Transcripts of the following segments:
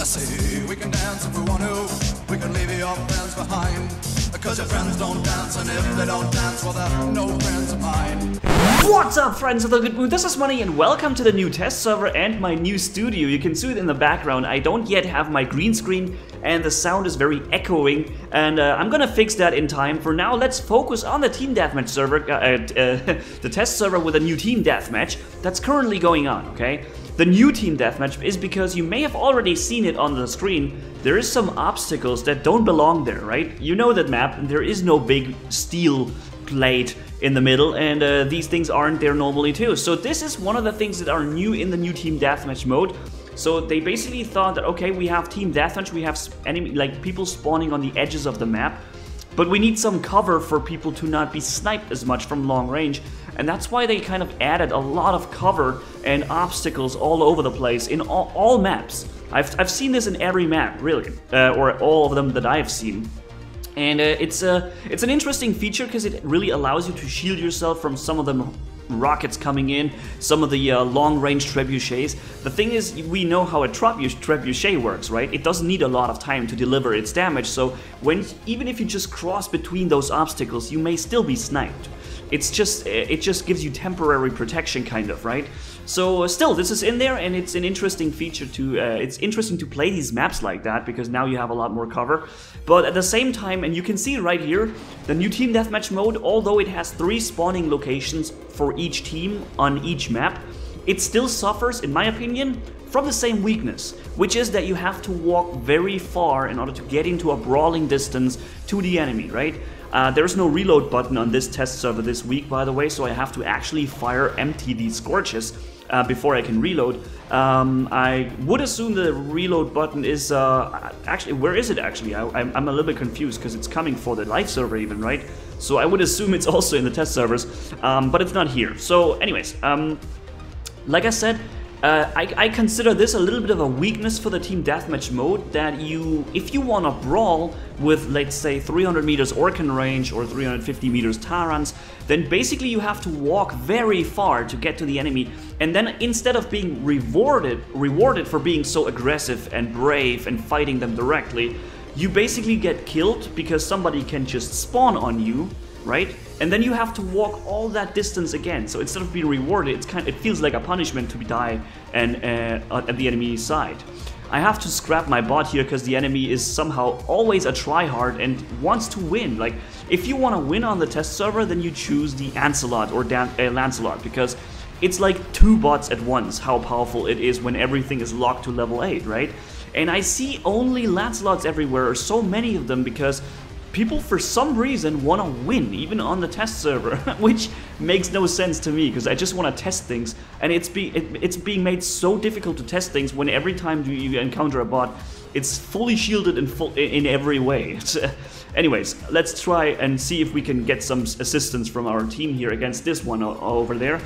See, we can dance if we want to. We can leave your friends behind. Because your friends don't dance, and if they don't dance, well, they're no friends of mine. What's up, friends of the good mood? This is Manni, and welcome to the new test server and my new studio. You can see it in the background. I don't yet have my green screen, and the sound is very echoing, and I'm gonna fix that in time. For now, let's focus on the team deathmatch server, the test server with a new team deathmatch that's currently going on, okay? The new team deathmatch is because you may have already seen it on the screen. There is some obstacles that don't belong there, right? You know that map, and there is no big steel plate in the middle, and these things aren't there normally too. So this is one of the things that are new in the new team deathmatch mode. So they basically thought that, okay, we have team deathmatch, we have enemy, like people spawning on the edges of the map, but we need some cover for people to not be sniped as much from long range. And that's why they kind of added a lot of cover and obstacles all over the place in all maps. I've seen this in every map, really, or all of them that I've seen. And it's an interesting feature because it really allows you to shield yourself from some of the rockets coming in, some of the long-range trebuchets. The thing is, we know how a trebuchet works, right? It doesn't need a lot of time to deliver its damage, so even if you just cross between those obstacles, you may still be sniped. It just gives you temporary protection, kind of, right? So still, this is in there, and it's an interesting feature to. It's interesting to play these maps like that because now you have a lot more cover. But at the same time, and you can see right here, the new team deathmatch mode, although it has 3 spawning locations for each team on each map, it still suffers, in my opinion, from the same weakness, which is that you have to walk very far in order to get into a brawling distance to the enemy, right? There's no reload button on this test server this week, by the way, so I have to actually empty these scorches before I can reload. I would assume the reload button is, actually, where is it actually? I'm a little bit confused because it's coming for the live server even, right? So I would assume it's also in the test servers, but it's not here. So anyways, like I said, I consider this a little bit of a weakness for the team deathmatch mode, that if you want to brawl with, let's say, 300 meters Orkan range or 350 meters Tarans, then basically you have to walk very far to get to the enemy, and then instead of being rewarded for being so aggressive and brave and fighting them directly, you basically get killed because somebody can just spawn on you, right? And then you have to walk all that distance again. So instead of being rewarded, it feels like a punishment to die at the enemy's side. I have to scrap my bot here because the enemy is somehow always a tryhard and wants to win. Like, if you want to win on the test server, then you choose the Lancelot or Lancelot, because it's like 2 bots at once, how powerful it is when everything is locked to level 8, right? And I see only Lancelots everywhere, or so many of them, because people for some reason want to win, even on the test server, which makes no sense to me, because I just want to test things, and it's being made so difficult to test things when every time you encounter a bot, it's fully shielded in every way. Anyways, let's try and see if we can get some assistance from our team here against this one over there.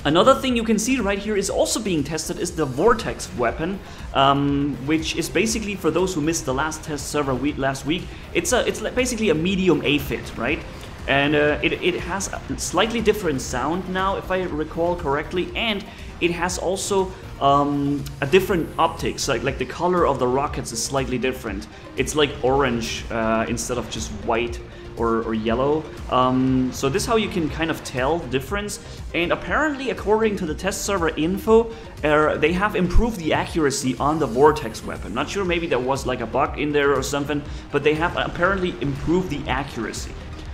Another thing you can see right here is also being tested is the Vortex weapon, which is basically, for those who missed the last test server last week, it's basically a medium Aphid, right? And it has a slightly different sound now, if I recall correctly, and it has also a different optics, like the color of the rockets is slightly different. It's like orange instead of just white or yellow. So this is how you can kind of tell the difference. And apparently, according to the test server info, they have improved the accuracy on the Vortex weapon. Not sure, maybe there was like a bug in there or something, but they have apparently improved the accuracy.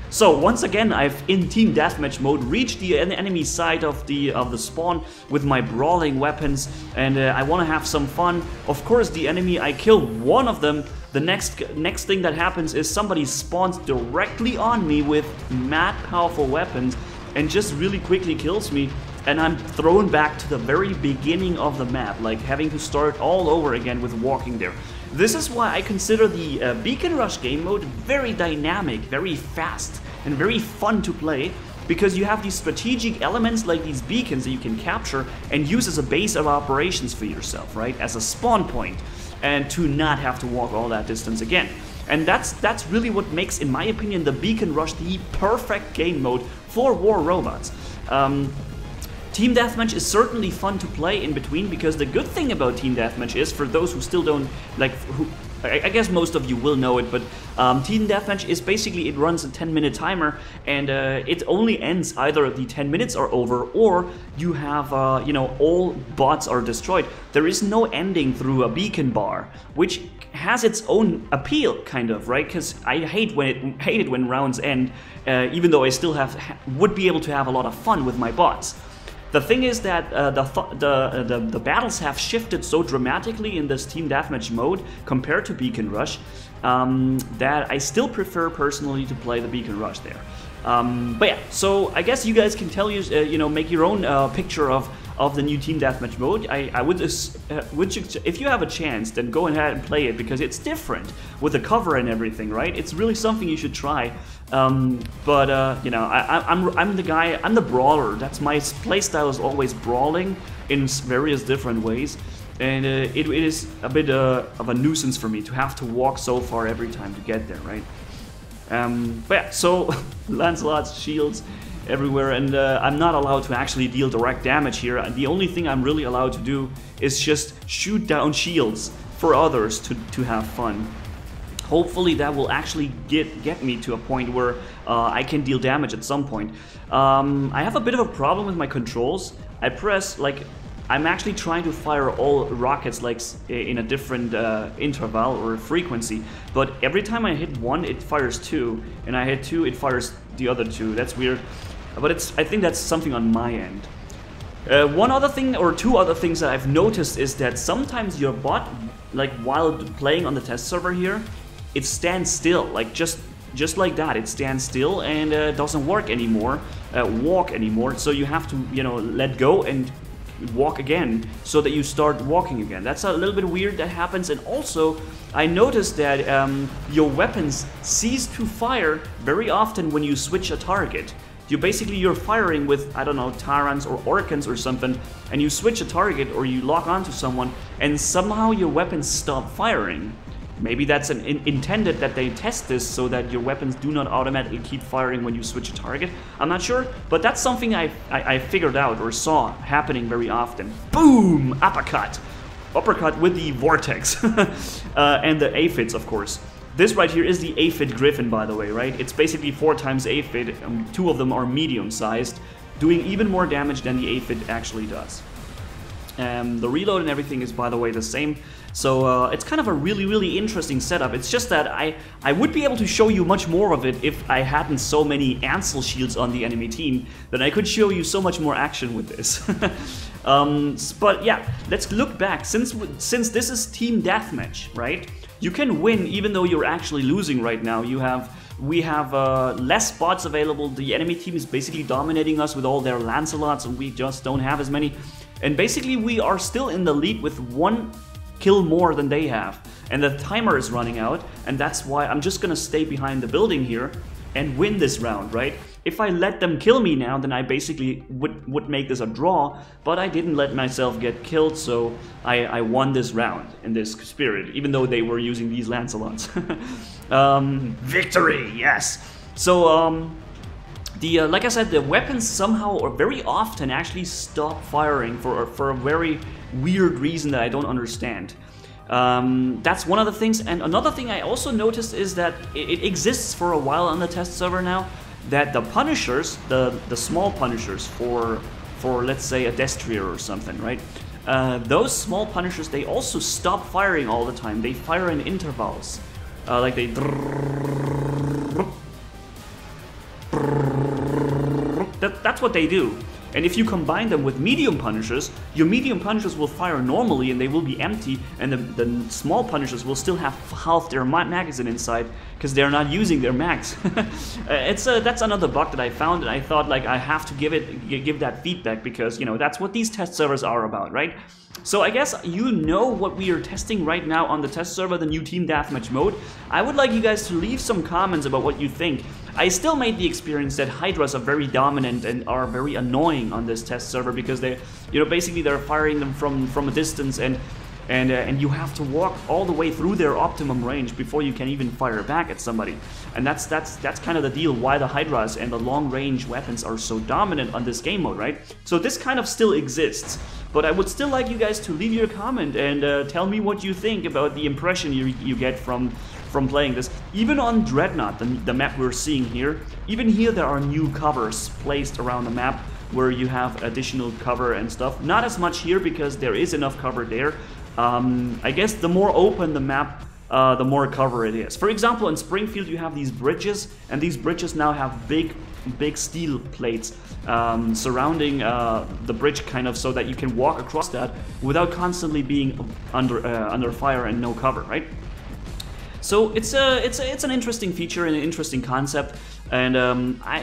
So once again, I've, in team deathmatch mode, reached the enemy side of the spawn with my brawling weapons, and I want to have some fun. Of course, the enemy, I kill one of them. The next thing that happens is somebody spawns directly on me with mad powerful weapons and just really quickly kills me, and I'm thrown back to the very beginning of the map, like having to start all over again with walking there. This is why I consider the Beacon Rush game mode very dynamic, very fast, and very fun to play, because you have these strategic elements like these beacons that you can capture and use as a base of operations for yourself, right? As a spawn point, and to not have to walk all that distance again. And that's really what makes, in my opinion, the Beacon Rush the perfect game mode for war robots. Team Deathmatch is certainly fun to play in between, because the good thing about Team Deathmatch is, for those who still don't, like, I guess most of you will know it, but Team Deathmatch is basically, it runs a 10-minute timer, and it only ends either the 10 minutes are over, or you have, you know, all bots are destroyed. There is no ending through a beacon bar, which has its own appeal, kind of, right? Because I hate it when rounds end, even though I still would be able to have a lot of fun with my bots. The thing is that the battles have shifted so dramatically in this Team Deathmatch mode compared to Beacon Rush that I still prefer personally to play the Beacon Rush there. But yeah, so I guess you guys can you know, make your own picture of the new Team Deathmatch mode. I would if you have a chance, then go ahead and play it, because it's different with the cover and everything, right? It's really something you should try. You know, I'm the guy, I'm the brawler. That's my playstyle, is always brawling in various different ways, and it is a bit of a nuisance for me to have to walk so far every time to get there, right? But yeah, so Lancelot's shields everywhere, and I'm not allowed to actually deal direct damage here. The only thing I'm really allowed to do is just shoot down shields for others to have fun. Hopefully that will actually get me to a point where I can deal damage at some point. I have a bit of a problem with my controls. I press, like, I'm actually trying to fire all rockets like in a different interval or frequency, but every time I hit one, it fires two, and I hit two, it fires the other two. That's weird, but I think that's something on my end. One other thing, or two other things that I've noticed, is that sometimes your bot, like while playing on the test server here, it stands still, like just like that. It stands still and doesn't work anymore, walk anymore. So you have to, you know, let go and walk again so that you start walking again. That's a little bit weird that happens. And also I noticed that your weapons cease to fire very often when you switch a target. You're firing with, I don't know, Tyrants or Orcans or something, and you switch a target or you lock onto someone, and somehow your weapons stop firing. Maybe that's intended that they test this so that your weapons do not automatically keep firing when you switch a target. I'm not sure, but that's something I figured out or saw happening very often. Boom! Uppercut! Uppercut with the Vortex. And the Aphids, of course. This right here is the Aphid Griffin, by the way, right? It's basically 4 times Aphid. 2 of them are medium-sized, doing even more damage than the Aphid actually does. The reload and everything is, by the way, the same. So it's kind of a really interesting setup. It's just that I would be able to show you much more of it if I hadn't so many Ansel shields on the enemy team. Then I could show you so much more action with this. But yeah, let's look back. Since this is Team Deathmatch, right? You can win even though you're actually losing right now. We have less bots available. The enemy team is basically dominating us with all their Lancelots, and we just don't have as many. And basically we are still in the lead with 1 kill more than they have. And the timer is running out, and that's why I'm just gonna stay behind the building here and win this round, right? If I let them kill me now, then I basically would make this a draw, but I didn't let myself get killed, so I won this round in this spirit, even though they were using these Lancelots. Victory, yes! So, like I said, the weapons somehow or very often actually stop firing for a very weird reason that I don't understand. That's one of the things, and another thing I also noticed is that it exists for a while on the test server now, that the punishers, the small punishers for let's say a Destrier or something, right? Those small punishers, they also stop firing all the time. They fire in intervals, like they. That's what they do. And if you combine them with medium punishers, your medium punishers will fire normally and they will be empty, and the small punishers will still have half their magazine inside because they're not using their mags. That's another bug that I found, and I thought, like, I have to give that feedback because, you know, that's what these test servers are about, right? So I guess you know what we are testing right now on the test server, the new Team Deathmatch mode. I would like you guys to leave some comments about what you think. I still made the experience that Hydras are very dominant and are very annoying on this test server because they, you know, basically they're firing them from a distance, and and you have to walk all the way through their optimum range before you can even fire back at somebody. And that's kind of the deal why the Hydras and the long-range weapons are so dominant on this game mode, right? So this kind of still exists, but I would still like you guys to leave your comment and tell me what you think about the impression you get from playing this. Even on Dreadnought, the map we're seeing here, even here there are new covers placed around the map where you have additional cover and stuff. Not as much here because there is enough cover there. I guess the more open the map, the more cover it is. For example, in Springfield you have these bridges, and these bridges now have big steel plates surrounding the bridge, kind of, so that you can walk across that without constantly being under fire and no cover, right? So it's an interesting feature and an interesting concept, and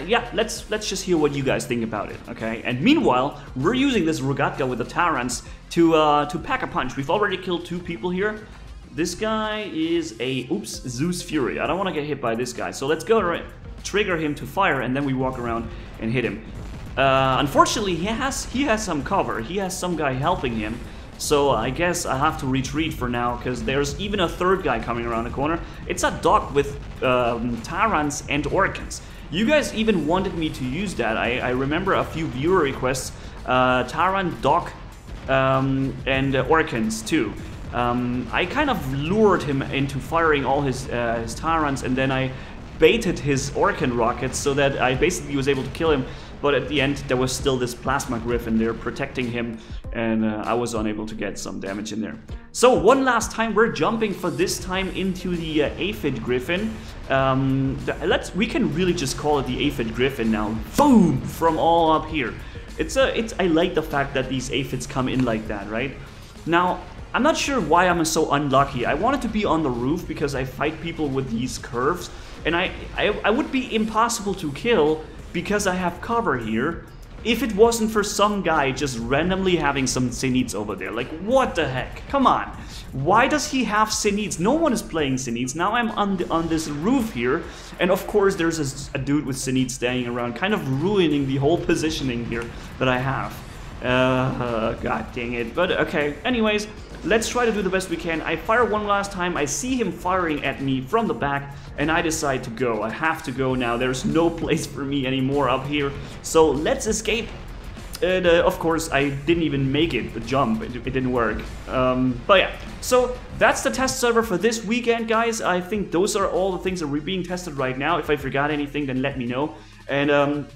yeah, let's just hear what you guys think about it, okay? And meanwhile, we're using this Rogatka with the Tyrants to pack a punch. We've already killed 2 people here. This guy is a Zeus Fury. I don't want to get hit by this guy, so let's go trigger him to fire, and then we walk around and hit him. Unfortunately, he has some cover. He has some guy helping him. So I guess I have to retreat for now, because there's even a 3rd guy coming around the corner. It's a dock with Tyrants and Orcans. You guys even wanted me to use that. I remember a few viewer requests, Tyrant, dock, and Orcans too. I kind of lured him into firing all his Tyrants, and then I baited his Orcan rockets so that I basically was able to kill him. But at the end, there was still this Plasma Griffin there protecting him, and I was unable to get some damage in there. So one last time, we're jumping for this time into the Aphid Griffin. We can really just call it the Aphid Griffin now. Boom! From all up here. I like the fact that these Aphids come in like that, right? Now, I'm not sure why I'm so unlucky. I wanted to be on the roof because I fight people with these curves, and I would be impossible to kill because I have cover here, if it wasn't for some guy just randomly having some Zeniths over there. Like, what the heck? Come on. Why does he have Zeniths? No one is playing Zeniths. Now I'm on this roof here, and of course there's a dude with Zeniths standing around, kind of ruining the whole positioning here that I have. God dang it. But okay, anyways, let's try to do the best we can. I fire one last time, I see him firing at me from the back, and I decide to go. I have to go now. There's no place for me anymore up here. So let's escape. And of course, I didn't even make it, the jump. It didn't work. But yeah, so that's the test server for this weekend, guys. I think those are all the things that are being tested right now. If I forgot anything, then let me know. And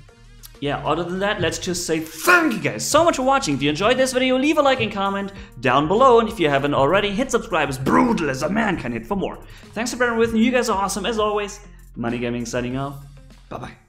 yeah, other than that, let's just say thank you guys so much for watching. If you enjoyed this video, leave a like and comment down below. And if you haven't already, hit subscribe, as brutal as a man can hit for more. Thanks for bearing with me. You guys are awesome. As always, Manni-Gaming signing off. Bye-bye.